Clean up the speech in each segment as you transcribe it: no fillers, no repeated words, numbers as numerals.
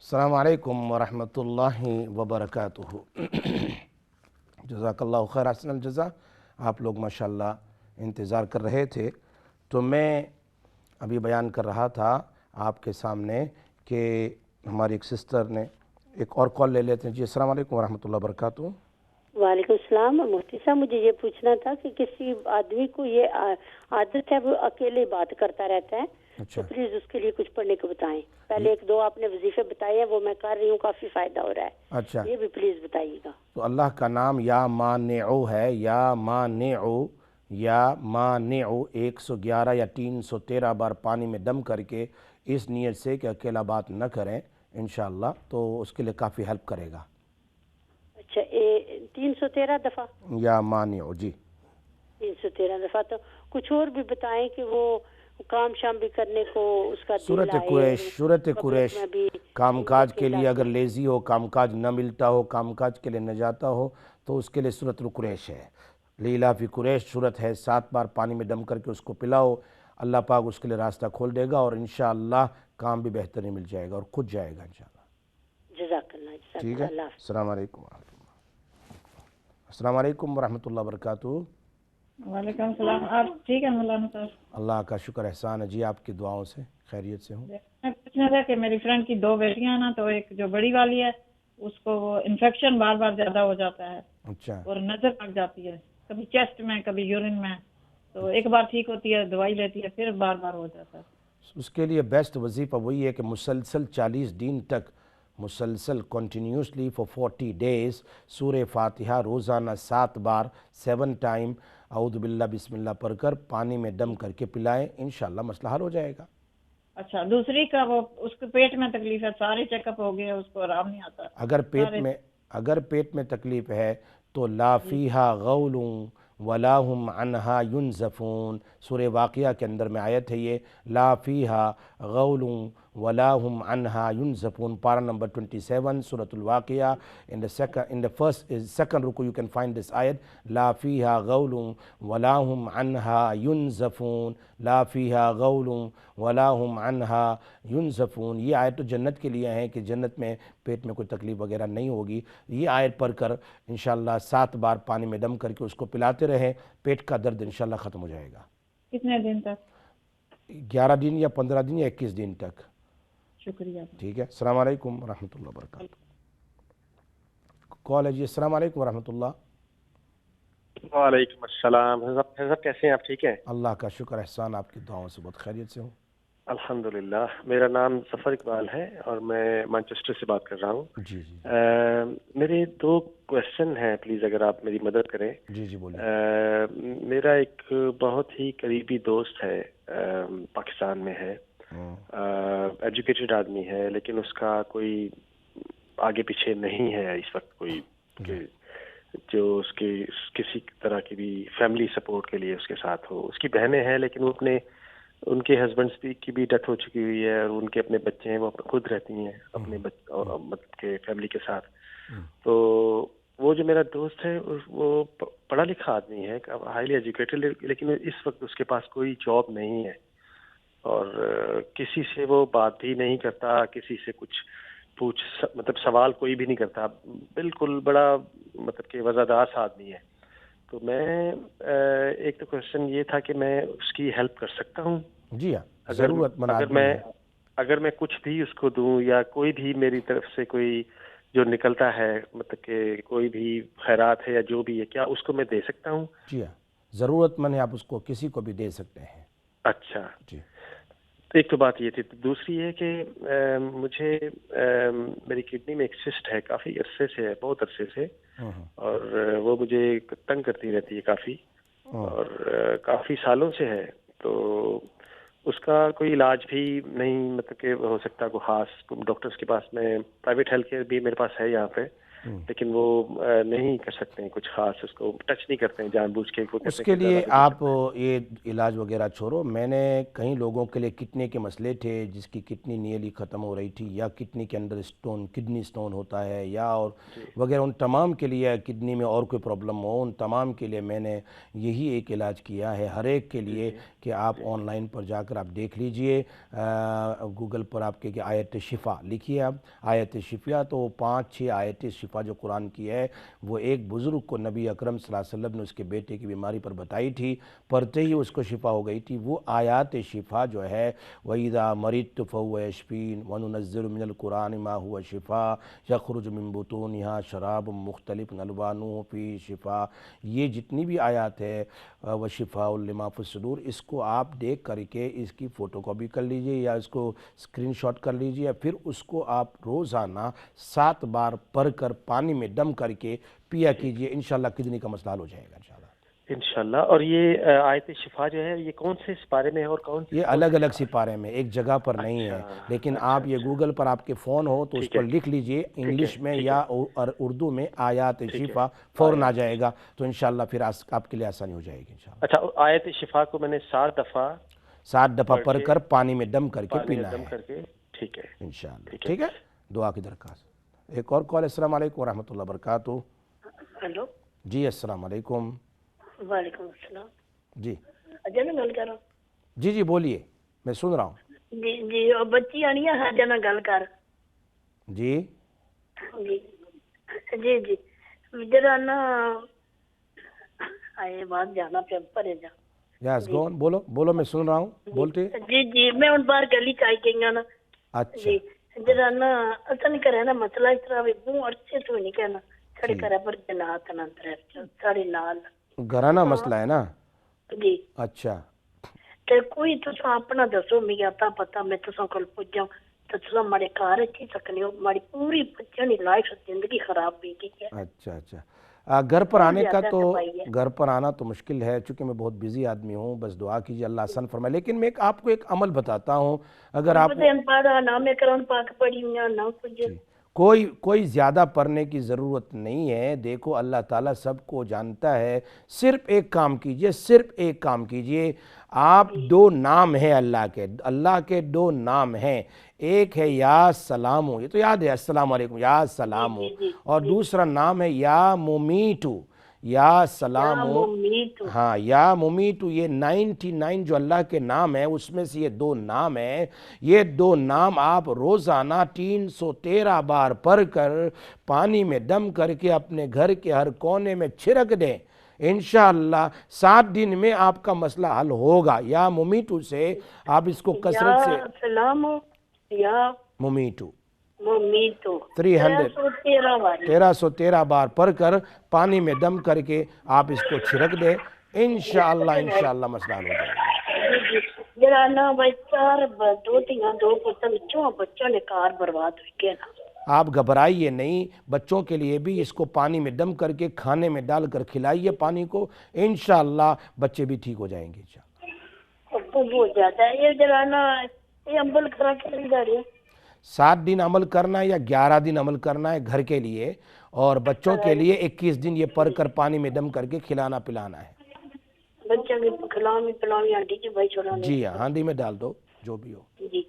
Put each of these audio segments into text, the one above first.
السلام علیکم ورحمۃ اللہ وبرکاتہ۔ جزاک اللہ خیر، احسن الجزا۔ آپ لوگ ماشاءاللہ انتظار کر رہے تھے تو میں ابھی بیان کر رہا تھا آپ کے سامنے کہ ہماری ایک سسٹر نے ایک اور کال لے لیتے ہیں۔ جی السلام علیکم ورحمۃ اللہ وبرکاتہ۔ وعلیکم السلام۔ مفتی صاحب مجھے یہ پوچھنا تھا کہ کسی آدمی کو یہ عادت ہے وہ اکیلے بات کرتا رہتا ہے، تو پلیز اس کے لیے کچھ پڑھنے کو بتائیں۔ پہلے ایک دو آپ نے وظیفے بتائے ہیں، وہ میں کر رہی ہوں، کافی فائدہ ہو رہا ہے۔ اچھا، یہ بھی پلیز بتائیے گا۔ تو اللہ کا نام یا مانعو ہے، یا مانعو، یا مانعو 111 یا 313 بار پانی میں دم کر کے اس نیت سے کہ اکیلا بات نہ کریں انشاءاللہ، تو اس کے لیے کافی ہیلپ کرے گا۔ اچھا 313 دفعہ یا مانعو، جی 313 دفعہ۔ تو کچھ اور بھی بتائیں کہ وہ کام شام بھی کرنے کو اس کا سورت قریش کام کاج کے لیے اگر لیزی ہو، کام کاج نہ ملتا ہو، کام کاج کے لیے نہ جاتا ہو تو اس کے لیے سورت القریش ہے، لیلا فی قریش صورت ہے، 7 بار پانی میں دم کر کے اس کو پلاؤ، اللہ پاک اس کے لیے راستہ کھول دے گا اور انشاءاللہ کام بھی بہترین مل جائے گا اور خود جائے گا انشاءاللہ۔ جزاک اللہ۔ ٹھیک ہے، السلام علیکم ورحمۃ اللہ۔ السلام علیکم ورحمۃ اللہ وبرکاتہ۔ وعلیکم السلام۔ آپ ٹھیک ہے مولانا صاحب؟ اللہ کا شکر احسان ہے جی، آپ کی دعاؤں سے خیریت سے ہوں۔ میں پوچھنا تھا کہ میری فرینڈ کی 2 بیٹیاں ہیں نا، تو ایک جو بڑی والی ہے اس کو وہ انفیکشن بار بار زیادہ ہو جاتا ہے اچھا، اور نظر لگ جاتی ہے، کبھی چیسٹ میں کبھی یورین میں، تو ایک بار ٹھیک ہوتی ہے، دوائی لیتی ہے، پھر بار بار ہو جاتا ہے۔ اس کے لیے بیسٹ وظیفہ وہی ہے کہ مسلسل 40 دن تک مسلسل کنٹینیوسلی فور 40 days سورہ فاتحہ روزانہ 7 بار 7 ٹائم اعوذ باللہ بسم اللہ پڑھ کر پانی میں دم کر کے پلائیں، انشاءاللہ مسئلہ حل ہو جائے گا۔ اچھا، دوسری کا وہ اس کے پیٹ میں تکلیف ہے، سارے چیک اپ ہو گئے، اس کو آرام نہیں آتا۔ اگر پیٹ میں تکلیف ہے تو لا فیہا غول ولا ہم عنہا ینزفون، سورہ واقعہ کے اندر میں آیت ہے یہ، لا فیہا غول ولا ہم عنہا ینزفون، پارہ نمبر 27 سورۃ الواقعہ۔ in the second رکو you can find this آیت، لا فیہا غول ولا ہم عنہا ینزفون، لا فیہا غول ولا ہم عنہا ینزفون۔ یہ آیت تو جنت کے لیے ہیں کہ جنت میں پیٹ میں کوئی تکلیف وغیرہ نہیں ہوگی۔ یہ آیت پڑھ کر انشاءاللہ 7 بار پانی میں دم کر کے اس کو پلاتے رہیں، پیٹ کا درد انشاءاللہ ختم ہو جائے گا۔ کتنے دن تک؟ 11 دن یا 15 دن یا 21 دن تک۔ شکریہ۔ ٹھیک ہے، السلام علیکم ورحمۃ اللہ وبرکاتہ۔ کال ہے جی، السلام علیکم ورحمۃ اللہ۔ وعلیکم السلام۔ صاحب کیسے ہیں آپ؟ ٹھیک ہیں؟ اللہ کا شکر احسان، آپ کی دعاؤں سے بہت خیریت سے ہوں۔ الحمدللہ۔ میرا نام ظفر اقبال ہے اور میں مانچسٹر سے بات کر رہا ہوں۔ جی جی میرے 2 کویسچن ہیں، پلیز اگر آپ میری مدد کریں۔ جی جی بولیے۔ میرا ایک بہت ہی قریبی دوست ہے، پاکستان میں ہے، ایجوکیٹڈ آدمی ہے، لیکن اس کا کوئی آگے پیچھے نہیں ہے اس وقت کوئی کہ جو اس کے کسی طرح کی بھی فیملی سپورٹ کے لیے اس کے ساتھ ہو۔ اس کی بہنیں ہیں لیکن وہ ان کے ہسبینڈ کی بھی ڈیتھ ہو چکی ہوئی ہے اور ان کے اپنے بچے ہیں، وہ خود رہتی ہیں اپنے مطلب کے فیملی کے ساتھ۔ تو وہ جو میرا دوست ہے وہ پڑھا لکھا آدمی ہے، ہائیلی ایجوکیٹڈ، لیکن اس وقت اس کے پاس کوئی جاب نہیں ہے اور کسی سے وہ بات بھی نہیں کرتا، کسی سے کچھ مطلب سوال کوئی بھی نہیں کرتا، بالکل بڑا مطلب کہ وزادار سا آدمی ہے۔ تو میں ایک تو کوشچن یہ تھا کہ میں اس کی ہیلپ کر سکتا ہوں؟ جی ہاں، ضرورت مند آدمی ہے۔ اگر میں کچھ بھی اس کو دوں یا کوئی بھی میری طرف سے کوئی جو نکلتا ہے مطلب کہ کوئی بھی خیرات ہے یا جو بھی ہے، کیا اس کو میں دے سکتا ہوں؟ جی ہاں، ضرورت مند ہے، آپ اس کو کسی کو بھی دے سکتے ہیں۔ اچھا جی، ایک تو بات یہ تھی۔ دوسری یہ کہ مجھے میری کڈنی میں ایک سسٹ ہے، کافی عرصے سے ہے، بہت عرصے سے، اور وہ مجھے تنگ کرتی رہتی ہے کافی، اور کافی سالوں سے ہے۔ تو اس کا کوئی علاج بھی نہیں مطلب کہ ہو سکتا، کوئی خاص ڈاکٹرز کے پاس، میں پرائیویٹ ہیلتھ کیئر بھی میرے پاس ہے یہاں پہ، لیکن وہ نہیں کر سکتے ہیں کچھ خاص، اس کو ٹچ نہیں کرتے ہیں جان بوجھ کے۔ اس کے لیے آپ یہ علاج وغیرہ چھوڑو۔ میں نے کئی لوگوں کے لیے کڈنی کے مسئلے تھے، جس کی کڈنی نیئرلی ختم ہو رہی تھی، یا کڈنی کے اندر کڈنی اسٹون ہوتا ہے یا اور وغیرہ، ان تمام کے لیے، کڈنی میں اور کوئی پرابلم ہو، ان تمام کے لیے میں نے یہی ایک علاج کیا ہے ہر ایک کے لیے، کہ آپ آن لائن پر جا کر کر آپ دیکھ لیجئے، گوگل پر آپ کے آیت شفا لکھیے آپ، آیت شفا، تو 5-6 آیت شفا جو قرآن کی ہے وہ ایک بزرگ کو نبی اکرم صلی اللہ علیہ وسلم نے اس کے بیٹے کی بیماری پر بتائی تھی، پڑھتے ہی اس کو شفا ہو گئی تھی۔ وہ آیات شفا جو ہے وَإِذَا مَرِضْتُ فَهُوَ يَشْفِينِ وَنُنَزِّلُ مِنَ الْقُرْآنِ مَا هُوَ شِفَاءٌ يَخْرُجُ مِن بُطُونِهَا شَرَابٌ مُخْتَلِفٌ أَلْوَانُهُ فِيهِ شِفَاءٌ، یہ جتنی بھی آیات ہے وَشِفَاءٌ لِمَا فِي الصُّدُورِ، اس کو آپ دیکھ کر کے اس کی فوٹو کاپی کر لیجئے یا اس کو اسکرین شاٹ کر لیجئے، پھر اس کو آپ روزانہ 7 بار پڑھ کر پانی میں دم کر کے پیا کیجئے، انشاءاللہ کڈنی کا مسئلہ حل ہو جائے گا انشاءاللہ۔ انشاءاللہ۔ اور یہ آیت شفا جو ہے یہ کون سے سپارے میں ہے اور کون سی؟ یہ الگ الگ سپارے میں، ایک جگہ پر نہیں ہے، لیکن آپ یہ گوگل پر آپ کے فون ہو تو اس پر لکھ لیجئے انگلش میں یا اردو میں آیات شفا، فوراً آ جائے گا، تو انشاءاللہ پھر آپ کے لیے آسانی ہو جائے گی انشاءاللہ۔ اچھا، آیت شفا کو میں نے 7 دفعہ پڑھ کر پانی میں دم کر کے پینا دم ہے کر کے، ٹھیک ہے انشاءاللہ، ٹھیک ہے؟ دعا کی درخواست۔ ایک اور کال۔ السلام علیکم ورحمۃ اللہ وبرکاتہ۔ ہلو، جی السلام علیکم۔ وعلیکم السلام۔ جی اجے میں گل کروں؟ جی جی بولیے، میں سن رہا ہوں۔ جی جی، اور بچی آنی ہے حاجہ نہ گل کر۔ جی جی جی جی، جرا نا آئے بات جانا پہ پرے جا۔ یس گو آن، بولو بولو، میں سن رہا ہوں، بولتے۔ جی جی، میں ہوں باہر گلی چائی گئی ہوں نا۔ اچھا جی جرا نا اصل نہیں کرے نا مسئلہ اس طرح بھی بہت عرصے تو نہیں کہنا ساڑے گھر پر جنات نا ساڑے نال گھرانہ مسئلہ ہے نا؟ جی۔ اچھا تے کوئی تساں اپنا دسو، مجھے آتا پتا میں تساں کول پوچھ جاؤں تو تساں مارے گھر اچھی سکنے ہو، ماری پوری بچوں کی لائف زندگی خراب ہوئی گئی ہے۔ اچھا اچھا، گھر پر آنے کا تو گھر پر آنا تو مشکل ہے، چونکہ میں بہت بزی آدمی ہوں، بس دعا کیجیے اللہ آسان فرمائے، لیکن میں آپ کو ایک عمل بتاتا ہوں، اگر آپ پڑھا نہ میں قرآن پاک پڑھی ہوں نہ کچھ۔ کوئی زیادہ پڑھنے کی ضرورت نہیں ہے، دیکھو اللہ تعالیٰ سب کو جانتا ہے، صرف ایک کام کیجئے، صرف ایک کام کیجئے، آپ 2 نام ہیں اللہ کے 2 نام ہیں، ایک ہے یا سلامو، یہ تو یاد ہے السلام علیکم یا سلامو، اور دوسرا نام ہے یا ممیتو، یا سلامو، ہاں یا ممیتو، یہ 99 جو اللہ کے نام ہیں اس میں سے یہ 2 نام ہیں، یہ 2 نام آپ روزانہ 313 بار پڑھ کر پانی میں دم کر کے اپنے گھر کے ہر کونے میں چھڑک دیں، انشاءاللہ 7 دن میں آپ کا مسئلہ حل ہوگا۔ یا ممیتو سے آپ اس کو کثرت سے، یا سلامو یا ممیتو ممیتو 1313 بار پڑھ کر پانی میں دم کر کے آپ اس کو چھڑک دیں، انشاءاللہ مسئلہ حل ہو جائے گا۔ جرا نا بھائی 4 2 پتہ بچوں نے کار برباد ہوئی گیا نا۔ آپ گھبرائیے نہیں، بچوں کے لیے بھی اس کو پانی میں دم کر کے کھانے میں ڈال کر کھلائیے پانی کو، انشاءاللہ بچے بھی ٹھیک ہو جائیں گے انشاءاللہ۔ بہت زیادہ ہے یہ جرا نا، یہ عمل کرا کے لے جا رہے ہیں 7 دن عمل کرنا ہے یا 11 دن عمل کرنا ہے گھر کے لیے، اور بچوں کے لیے 21 دن یہ پڑھ کر پانی میں دم کر کے کھلانا پلانا ہے۔ بچوں کی پلاوی آنٹی جی بھائی چھوڑا جی ہاں، ہانڈی میں ڈال دو جو بھی ہو۔ جی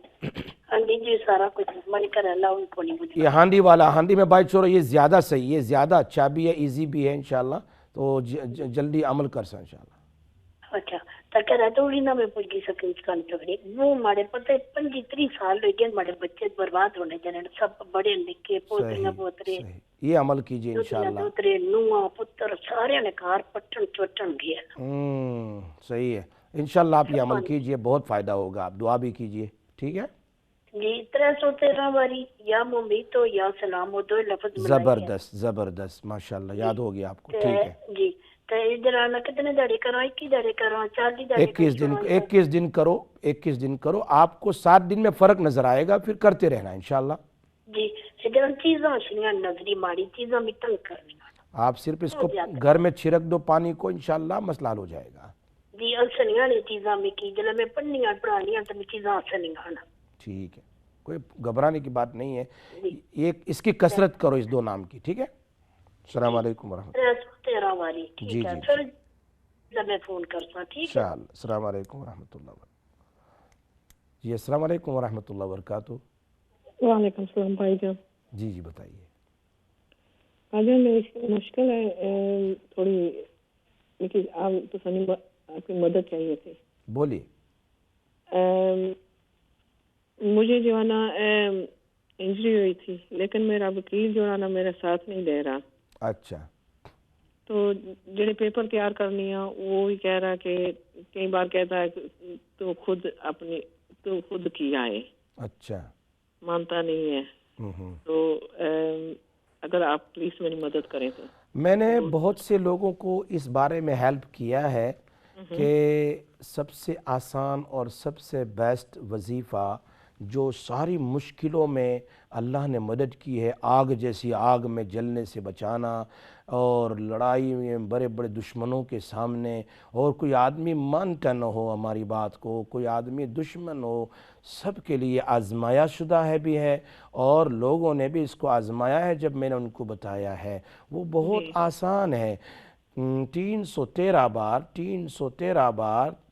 آنٹی جی سارا کچھ من کر اللہ ان کو نہیں مجھے یہ ہانڈی والا، ہانڈی میں بائی چھوڑو، یہ زیادہ صحیح، یہ زیادہ اچھا بھی ہے، ایزی بھی ہے انشاءاللہ، تو جلدی عمل کر سا انشاءاللہ۔ اچھا تک رہتوڑی نہ میں پوچھ گئی سکیں اس کان چکڑی وہ مارے پتہ 25-30 سال ہوئے گئے، ہمارے بچے برباد ہونے جانے، سب بڑے نکے پوتریاں پوترے، یہ عمل کیجئے انشاءاللہ۔ دوترے نوہاں پتر سارے نے کار پٹن چوٹن گیا۔ صحیح ہے، انشاءاللہ آپ یہ عمل کیجئے، بہت فائدہ ہوگا، آپ دعا بھی کیجئے، ٹھیک ہے؟ جی 313 باری یا ممیتو یا سلامو 2 لفظ ملائے۔ زبردست زبردست، ماشاءاللہ یاد ہو گیا آپ کو، ٹھیک ہے۔ جی تو ادھر کتنے دہڑے کرو، 21 دہڑے کرو، 40 دہڑے 21 دن کرو، 21 دن کرو، آپ کو 7 دن میں فرق نظر آئے گا، پھر کرتے رہنا انشاءاللہ۔ جی ادھر چیزاں شنیاں نظری ماری چیزاں میں تنگ کرنی، آپ صرف اس کو گھر میں چھڑک دو پانی کو، انشاءاللہ مسئلہ حل ہو جائے گا۔ جی اسنیاں نے چیزاں میں کی جلے میں پڑھنیاں پڑھانیاں تو میں چیزاں اسنیاں نا۔ ٹھیک ہے، کوئی گھبرانے کی بات نہیں ہے، اس کی کثرت کرو اس 2 نام کی، ٹھیک ہے؟ السلام علیکم ورحمۃ اللہ۔ 313 باری، ٹھیک ہے پھر جب میں فون کرتا، ٹھیک ہے؟ انشاءاللہ۔ السلام علیکم ورحمۃ اللہ وبرکاتہ۔ جی السلام علیکم ورحمۃ اللہ وبرکاتہ۔ وعلیکم السلام بھائی جان۔ جی جی بتائیے۔ بھائی جان میری مشکل ہے تھوڑی، لیکن آپ کی مدد چاہیے تھی۔ بولیے۔ مجھے جو ہے نا انجری ہوئی تھی، لیکن میرا وکیل جو ہے نا میرا ساتھ نہیں دے رہا. اچھا تو جڑے پیپر تیار کرنی ہے وہ بھی کہہ رہا کہ کئی بار کہتا ہے کہ تو خود کیا ہے، اچھا مانتا نہیں ہے. تو اگر آپ پلیز میری مدد کریں تو. میں نے بہت سے لوگوں کو اس بارے میں ہیلپ کیا ہے کہ سب سے آسان اور سب سے بیسٹ وظیفہ جو ساری مشکلوں میں اللہ نے مدد کی ہے، آگ جیسی آگ میں جلنے سے بچانا، اور لڑائی میں بڑے بڑے دشمنوں کے سامنے، اور کوئی آدمی مانتا نہ ہو ہماری بات کو، کوئی آدمی دشمن ہو، سب کے لیے آزمایا شدہ ہے بھی ہے، اور لوگوں نے بھی اس کو آزمایا ہے جب میں نے ان کو بتایا ہے. وہ بہت آسان ہے. 313 بار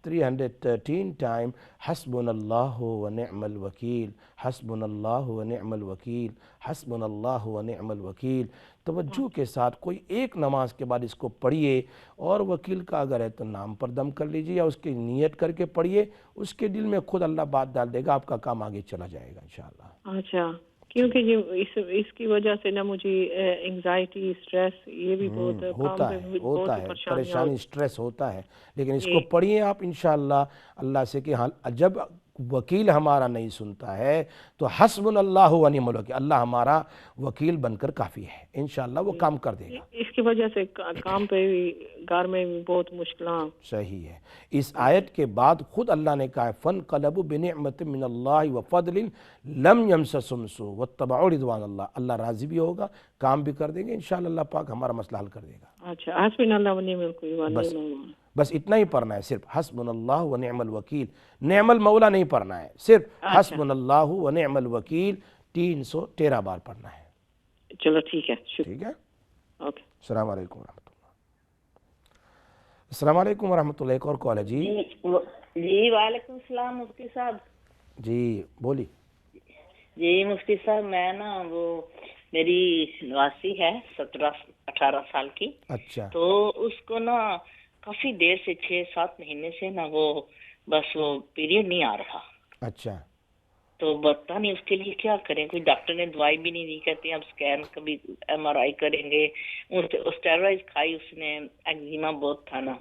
313 ٹائم حسبنا اللہ و نعم الوکیل، حسبنا اللہ و نعم الوکیل، حسبنا اللہ و نعم الوکیل. توجہ کے ساتھ کوئی ایک نماز کے بعد اس کو پڑھیے، اور وکیل کا اگر ہے تو نام پر دم کر لیجیے، یا اس کی نیت کر کے پڑھیے، اس کے دل میں خود اللہ بات ڈال دے گا، آپ کا کام آگے چلا جائے گا انشاءاللہ. اچھا، کیونکہ یہ اس کی وجہ سے نا مجھے انگزائٹی، اسٹریس یہ بھی بہت ہوتا ہے پریشانی، سٹریس ہوتا ہے، لیکن اس کو پڑھیے آپ انشاءاللہ اللہ سے کہ ہاں جب وکیل ہمارا نہیں سنتا ہے تو حسبنا اللہ و نعم الوکیل، اللہ ہمارا وکیل بن کر کافی ہے، انشاءاللہ وہ کام کر دے گا. اس کی وجہ سے کام پہ بھی، گھر میں بھی بہت مشکلات. صحیح ہے. اس آیت کے بعد خود اللہ نے کہا ہے فَانْقَلَبُوا بِنِعْمَةٍ مِّنَ اللَّهِ وَفَضْلٍ لَمْ يَمْسَسْهُمْ سُوءٌ وَاتَّبَعُوا رِضْوَانَ اللَّهِ. اللہ راضی بھی ہوگا، کام بھی کر دیں گے انشاءاللہ، اللہ پاک ہمارا مسئلہ حل کر دے گا. اچھا، حسبنا اللہ و نعم الوکیل. بس اتنا ہی پڑھنا ہے، صرف حسبنا اللہ و نعم الوکیل، نعم المولا نہیں پڑھنا ہے، صرف حسبنا اللہ و نعم الوکیل 313 بار پڑھنا ہے. چلو ٹھیک ہے، ٹھیک ہے. اوکے، السلام علیکم ورحمۃ اللہ. السلام علیکم ورحمۃ اللہ. ایک اور کال ہے. جی وعلیکم السلام مفتی صاحب. جی بولی. جی مفتی صاحب، میں نا وہ میری نواسی ہے 17-18 سال کی. اچھا. تو اس کو نا کافی دیر سے 6-7 مہینے سے نا وہ بس وہ پیریڈ نہیں آ رہا. اچھا. تو پتا نہیں اس کے لیے کیا کریں، کوئی ڈاکٹر نے دوائی بھی نہیں دی، کہتے ہیں اب اسکین کبھی MRI کریں گے. اسٹیرائڈ کھائی اس نے، ایگزیما بہت تھا نا.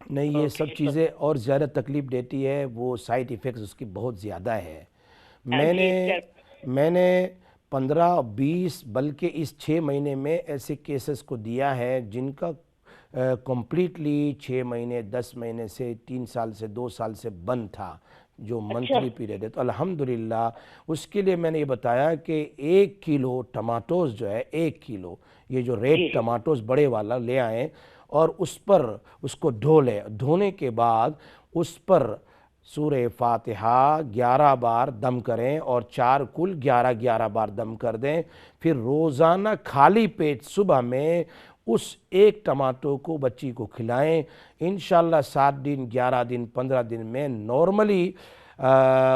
نہیں، یہ سب چیزیں اور زیادہ تکلیف دیتی ہے، وہ سائیڈ ایفیکٹس اس کی بہت زیادہ ہے. میں نے 15-20 بلکہ اس 6 مہینے میں ایسے کیسز کو دیا ہے جن کا کمپلیٹلی 6 مہینے 10 مہینے سے 3 سال سے 2 سال سے بند تھا جو منتھلی پیریڈ ہے. تو الحمدللہ اس کے لیے میں نے یہ بتایا کہ 1 کلو ٹماٹوز جو ہے، 1 کلو یہ جو ریڈ ٹماٹوز بڑے والا لے آئیں، اور اس پر اس کو دھو لیں. دھونے کے بعد اس پر سورہ فاتحہ 11 بار دم کریں، اور 4 کل 11 بار دم کر دیں. پھر روزانہ خالی پیٹ صبح میں اس 1 ٹماٹو کو بچی کو کھلائیں. انشاءاللہ 7 دن 11 دن 15 دن میں نارملی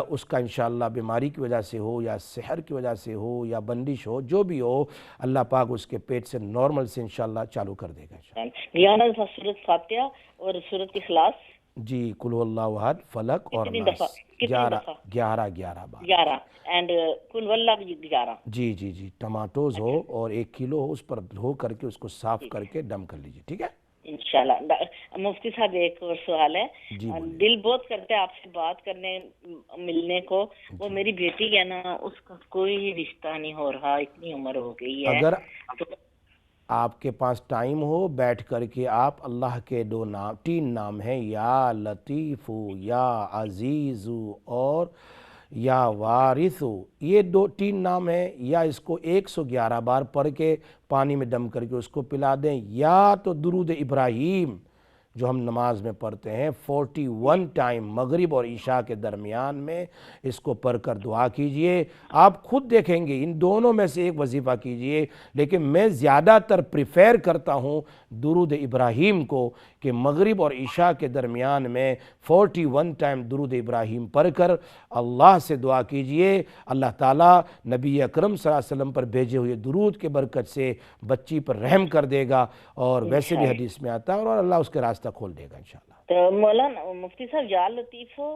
اس کا انشاءاللہ بیماری کی وجہ سے ہو یا سحر کی وجہ سے ہو یا بندش ہو، جو بھی ہو، اللہ پاک اس کے پیٹ سے نارمل سے انشاءاللہ چالو کر دے گا. 11 سورۃ فاتحہ اور سورۃ اخلاص. جی، قل واللہ احد، فلق اور ناس 11 بار. 11 اینڈ قل واللہ 11. جی ٹماٹوز ہو اور 1 کلو ہو، اس پر دھو کر کے اس کو صاف کر کے دم کر لیجیے. ٹھیک ہے انشاءاللہ. مفتی صاحب ایک اور سوال ہے. دل بہت کرتا ہے آپ سے بات کرنے، ملنے کو. وہ میری بیٹی ہے نا، اس کا کوئی رشتہ نہیں ہو رہا، اتنی عمر ہو گئی ہے. اگر آپ کے پاس ٹائم ہو، بیٹھ کر کے آپ اللہ کے 3 نام ہیں، یا لطیف، یا عزیز اور یا وارث. یہ 3 نام ہیں. یا اس کو 111 بار پڑھ کے پانی میں دم کر کے اس کو پلا دیں، یا تو درود ابراہیم جو ہم نماز میں پڑھتے ہیں 41 ٹائم مغرب اور عشاء کے درمیان میں اس کو پڑھ کر دعا کیجئے. آپ خود دیکھیں گے ان دونوں میں سے ایک وظیفہ کیجئے، لیکن میں زیادہ تر پریفیر کرتا ہوں درود ابراہیم کو، کہ مغرب اور عشاء کے درمیان میں 41 ٹائم درود ابراہیم پڑھ کر اللہ سے دعا کیجئے. اللہ تعالیٰ نبی اکرم صلی اللہ علیہ وسلم پر بھیجے ہوئے درود کے برکت سے بچی پر رحم کر دے گا، اور ویسے بھی حدیث میں آتا ہے، اور اللہ اس کے راستہ کھول دے گا انشاءاللہ. تو مولانا مفتی صاحب یا لطیف ہو،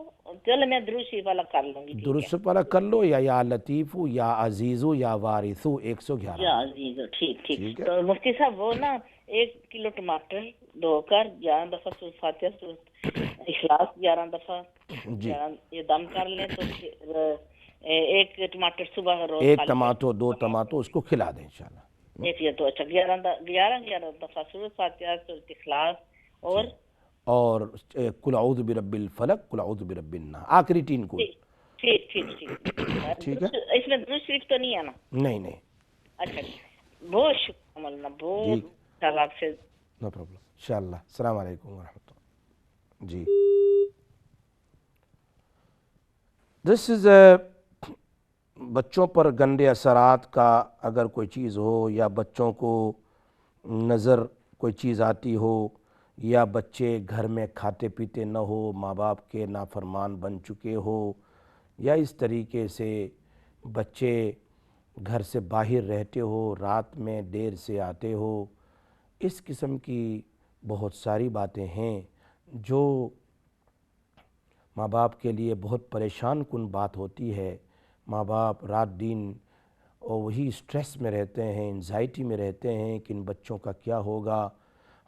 چلو میں درود شریف والا کر لوں گی، ٹھیک ہے؟ درست والا کر لو یا لطیفو یا عزیزو یا وارثو 111 یا عزیز، ٹھیک ٹھیک۔ ٹھیک ہے۔ تو مفتی صاحب وہ نا 1 کلو ٹماٹر دھو کر 11 دفعہ سورۃ فاتحہ سورۃ اخلاص 11 دفعہ جی یہ دم کر لیں تو پھر 1 ٹماٹر صبح روز 1 ٹماٹو 2 ٹماٹو اس کو کھلا دیں انشاءاللہ۔ ایک یہ تو اچھا 11 دفعہ سورۃ فاتحہ سورۃ اخلاص اور قل اعوذ برب الفلق قل اعوذ برب الناس، آخری 3 کو۔ ٹھیک ٹھیک ٹھیک ٹھیک ہے، اس میں درود شریف تو نہیں ہے نا؟ نہیں نہیں، اچھا بہت شکریہ مولانا، بہت اچھا آپ سے۔ نو پرابلم انشاءاللہ۔ السلام علیکم ورحمۃ اللہ۔ جی دس از بچوں پر گندے اثرات کا اگر کوئی چیز ہو، یا بچوں کو نظر کوئی چیز آتی ہو، یا بچے گھر میں کھاتے پیتے نہ ہو، ماں باپ کے نافرمان بن چکے ہو، یا اس طریقے سے بچے گھر سے باہر رہتے ہو، رات میں دیر سے آتے ہو، اس قسم کی بہت ساری باتیں ہیں جو ماں باپ کے لیے بہت پریشان کن بات ہوتی ہے۔ ماں باپ رات دن اور وہی سٹریس میں رہتے ہیں، انزائٹی میں رہتے ہیں کہ ان بچوں کا کیا ہوگا،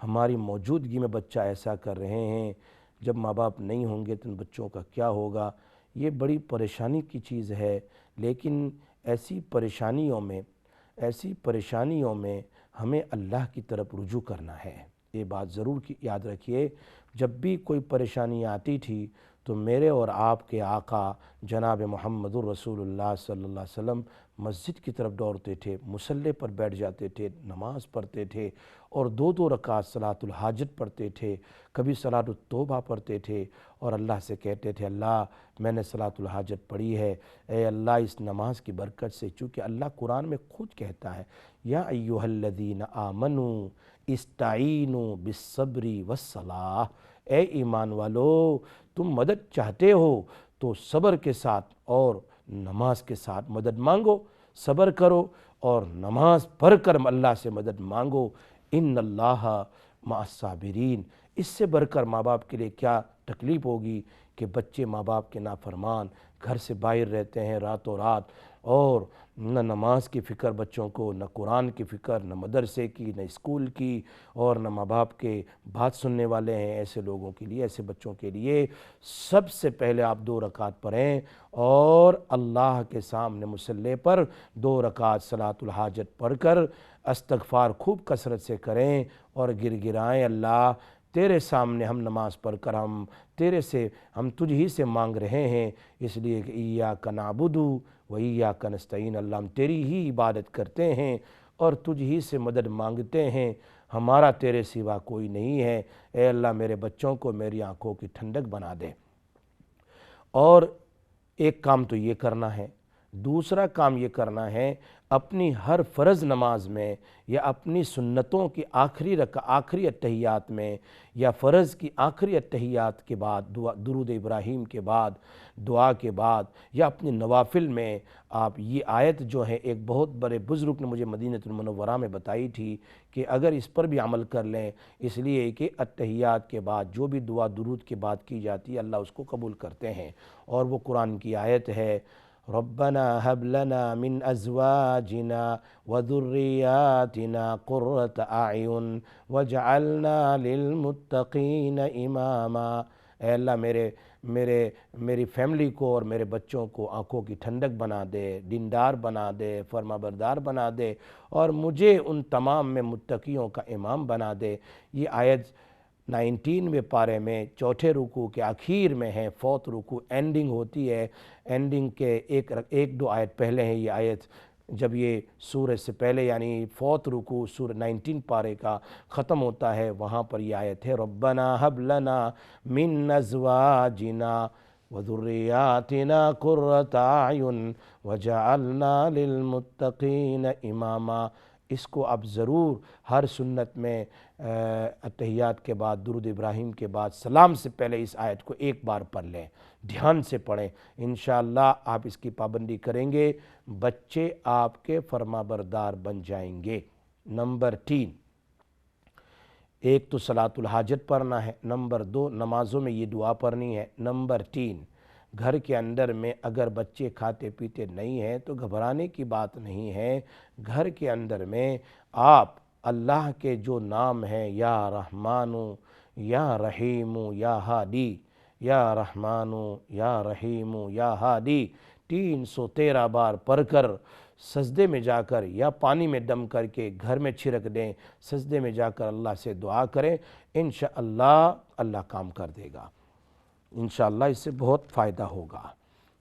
ہماری موجودگی میں بچہ ایسا کر رہے ہیں، جب ماں باپ نہیں ہوں گے تو ان بچوں کا کیا ہوگا۔ یہ بڑی پریشانی کی چیز ہے، لیکن ایسی پریشانیوں میں ہمیں اللہ کی طرف رجوع کرنا ہے۔ یہ بات ضرور یاد رکھیے، جب بھی کوئی پریشانی آتی تھی تو میرے اور آپ کے آقا جناب محمد الرسول اللہ صلی اللہ علیہ وسلم مسجد کی طرف دوڑتے تھے، مصلی پر بیٹھ جاتے تھے، نماز پڑھتے تھے، اور 2 رکعت صلاۃ الحاجت پڑھتے تھے، کبھی صلاۃ التوبہ پڑھتے تھے، اور اللہ سے کہتے تھے اللہ میں نے صلاۃ الحاجت پڑھی ہے، اے اللہ اس نماز کی برکت سے، چونکہ اللہ قرآن میں خود کہتا ہے یا ایھا الذین آمنوا استعینوا بالصبر والصلاۃ، اے ایمان والو تم مدد چاہتے ہو تو صبر کے ساتھ اور نماز کے ساتھ مدد مانگو، صبر کرو اور نماز پڑھ کر اللہ سے مدد مانگو، ان اللہ مع الصابرین۔ اس سے بڑھ کر ماں باپ کے لیے کیا تکلیف ہوگی کہ بچے ماں باپ کے نافرمان گھر سے باہر رہتے ہیں راتوں رات، اور نہ نماز کی فکر بچوں کو، نہ قرآن کی فکر، نہ مدرسے کی، نہ اسکول کی، اور نہ ماں باپ کے بات سننے والے ہیں۔ ایسے لوگوں کے لیے، ایسے بچوں کے لیے سب سے پہلے آپ 2 رکعت پڑھیں، اور اللہ کے سامنے مصلی پر 2 رکعت صلاۃ الحاجت پڑھ کر استغفار خوب کثرت سے کریں، اور گر گرائیں اللہ تیرے سامنے ہم نماز پڑھ کر ہم تجھ ہی سے مانگ رہے ہیں، اس لیے کہ ایاک نعبد و ایاک نستعین، اللہ ہم تیری ہی عبادت کرتے ہیں اور تجھ ہی سے مدد مانگتے ہیں، ہمارا تیرے سوا کوئی نہیں ہے، اے اللہ میرے بچوں کو میری آنکھوں کی ٹھنڈک بنا دے۔ اور ایک کام تو یہ کرنا ہے، دوسرا کام یہ کرنا ہے اپنی ہر فرض نماز میں، یا اپنی سنتوں کی آخری اتحیات میں، یا فرض کی آخری اتحیات کے بعد درود ابراہیم کے بعد، دعا کے بعد، یا اپنی نوافل میں آپ یہ آیت جو ہے ایک بہت بڑے بزرگ نے مجھے مدینہ المنورہ میں بتائی تھی کہ اگر اس پر بھی عمل کر لیں، اس لیے کہ اتحیات کے بعد جو بھی دعا درود کے بعد کی جاتی ہے اللہ اس کو قبول کرتے ہیں، اور وہ قرآن کی آیت ہے ربنا هب لنا من ازواجنا وذرياتنا قرة اعین واجعلنا للمتقین اماما۔ اے اللہ میری فیملی کو اور میرے بچوں کو آنکھوں کی ٹھنڈک بنا دے، دیندار بنا دے، فرما بردار بنا دے، اور مجھے ان تمام میں متقیوں کا امام بنا دے۔ یہ آیت 19ویں پارے میں 4 رکوع کے آخر میں ہے، 4th رکوع اینڈنگ ہوتی ہے، اینڈنگ کے 1-2 آیت پہلے ہیں یہ آیت، جب یہ سورہ سے پہلے یعنی 4th رکوع سورہ 19 پارے کا ختم ہوتا ہے، وہاں پر یہ آیت ہے ربنا ہب لنا من ازواجنا وذریاتنا قرۃ اعین وجعلنا للمتقین اماما۔ اس کو آپ ضرور ہر سنت میں اتحیات کے بعد، درود ابراہیم کے بعد، سلام سے پہلے اس آیت کو ایک بار پڑھ لیں، دھیان سے پڑھیں، انشاءاللہ آپ اس کی پابندی کریں گے، بچے آپ کے فرما بردار بن جائیں گے۔ نمبر 3، ایک تو صلاۃ الحاجت پڑھنا ہے، نمبر 2 نمازوں میں یہ دعا پڑھنی ہے، نمبر 3 گھر کے اندر میں اگر بچے کھاتے پیتے نہیں ہیں تو گھبرانے کی بات نہیں ہے، گھر کے اندر میں آپ اللہ کے جو نام ہیں یا رحمانو یا رحیمو یا ہادی، یا رحمانو یا رحیمو یا ہادی 313 بار پڑھ کر سجدے میں جا کر یا پانی میں دم کر کے گھر میں چھڑک دیں، سجدے میں جا کر اللہ سے دعا کریں، انشاءاللہ اللہ کام کر دے گا، انشاءاللہ اس سے بہت فائدہ ہوگا،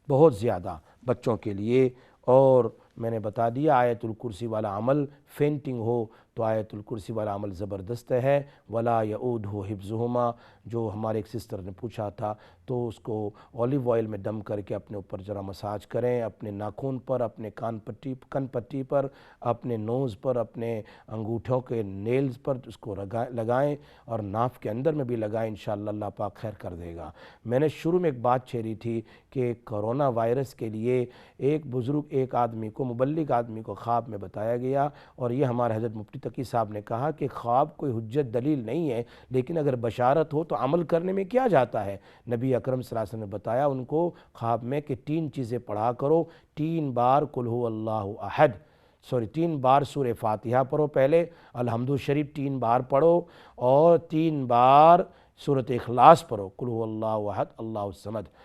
بہت زیادہ بچوں کے لیے۔ اور میں نے بتا دیا آیت الکرسی والا عمل، فینٹنگ ہو تو آیت الکرسی والا عمل زبردست ہے، ولا یعودہ حفظہما، جو ہمارے ایک سسٹر نے پوچھا تھا، تو اس کو اولیو آئل میں دم کر کے اپنے اوپر ذرا مساج کریں، اپنے ناخن پر، اپنے کن پٹی پر، اپنے نوز پر، اپنے انگوٹھوں کے نیلز پر اس کو لگائیں اور ناف کے اندر میں بھی لگائیں، انشاءاللہ اللہ پاک خیر کر دے گا۔ میں نے شروع میں ایک بات چھیڑی تھی کہ کرونا وائرس کے لیے ایک بزرگ ایک آدمی کو، مبلغ آدمی کو خواب میں بتایا گیا، اور یہ ہمارے حضرت مفتی تقی صاحب نے کہا کہ خواب کوئی حجت دلیل نہیں ہے، لیکن اگر بشارت ہو تو عمل کرنے میں کیا جاتا ہے۔ نبی اکرم صلی اللہ علیہ وسلم نے بتایا ان کو خواب میں کہ 3 چیزیں پڑھا کرو، 3 بار قل هو اللہ احد، 3 بار سورہ فاتحہ پڑھو، پہلے الحمد شریف 3 بار پڑھو، اور 3 بار سورۃ اخلاص پڑھو، قل هو اللہ احد اللہ الصمد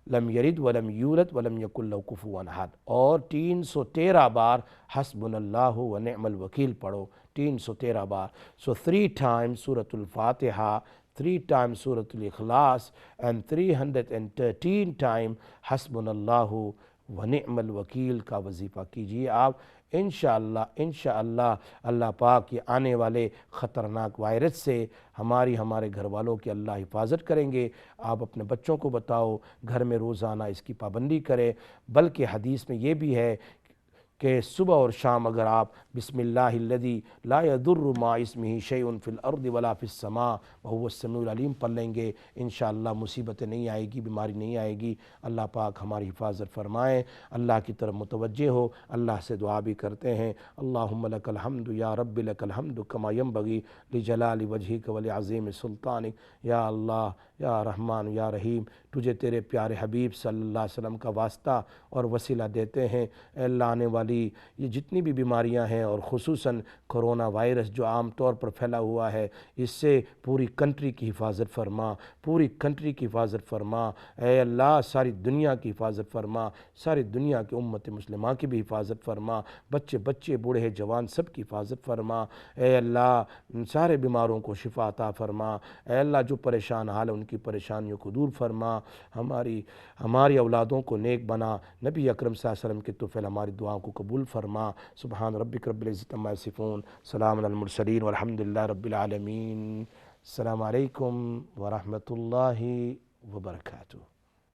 لم یلد ولم یولد ولم یکن لہ کفوا احد، اور 313 بار حسبنا اللہ ونعم الوکیل پڑھو، 313 بار۔ 3 times سورۃ الفاتحہ، 3 times سورۃ الاخلاص، and 313 times حسبنا اللہ ونعم الوکیل کا وظیفہ کیجئے آپ، انشاءاللہ اللہ پاک یہ آنے والے خطرناک وائرس سے ہمارے گھر والوں کی اللہ حفاظت کریں گے۔ آپ اپنے بچوں کو بتاؤ گھر میں روزانہ اس کی پابندی کریں، بلکہ حدیث میں یہ بھی ہے کہ صبح اور شام اگر آپ بسم اللہ الذی لا یضر مع اسمہ شیء فی الارض ولا فی السماء وہو السمیع العلیم پڑھ لیں گے، انشاءاللہ مصیبتیں نہیں آئے گی، بیماری نہیں آئے گی۔ اللہ پاک ہماری حفاظت فرمائیں، اللہ کی طرف متوجہ ہو، اللہ سے دعا بھی کرتے ہیں، اللہم لک الحمد یا رب لک الحمد کما ینبغی لجلال وجہک ولعظیم سلطانک، یا اللہ یا رحمان یا رحیم، تجھے تیرے پیارے حبیب صلی اللہ علیہ وسلم کا واسطہ اور وسیلہ دیتے ہیں، اے اللہ آنے والی یہ جتنی بھی بیماریاں ہیں، اور خصوصاً کرونا وائرس جو عام طور پر پھیلا ہوا ہے، اس سے پوری کنٹری کی حفاظت فرما، پوری کنٹری کی حفاظت فرما، اے اللہ ساری دنیا کی حفاظت فرما، ساری دنیا کی امت مسلمہ کی بھی حفاظت فرما، بچے بوڑھے جوان سب کی حفاظت فرما، اے اللہ سارے بیماروں کو شفا عطا فرما، اے اللہ جو پریشان حال ہے ان کی پریشانیوں کو دور فرما، ہماری اولادوں کو نیک بنا، نبی اکرم صلی اللہ علیہ وسلم کے طفل ہماری دعاؤں کو قبول فرما۔ سبحان ربک رب العزت عما یصفون، سلام علی المرسلین والحمد للہ رب العالمین۔ السلام علیکم ورحمۃ اللہ وبرکاتہ۔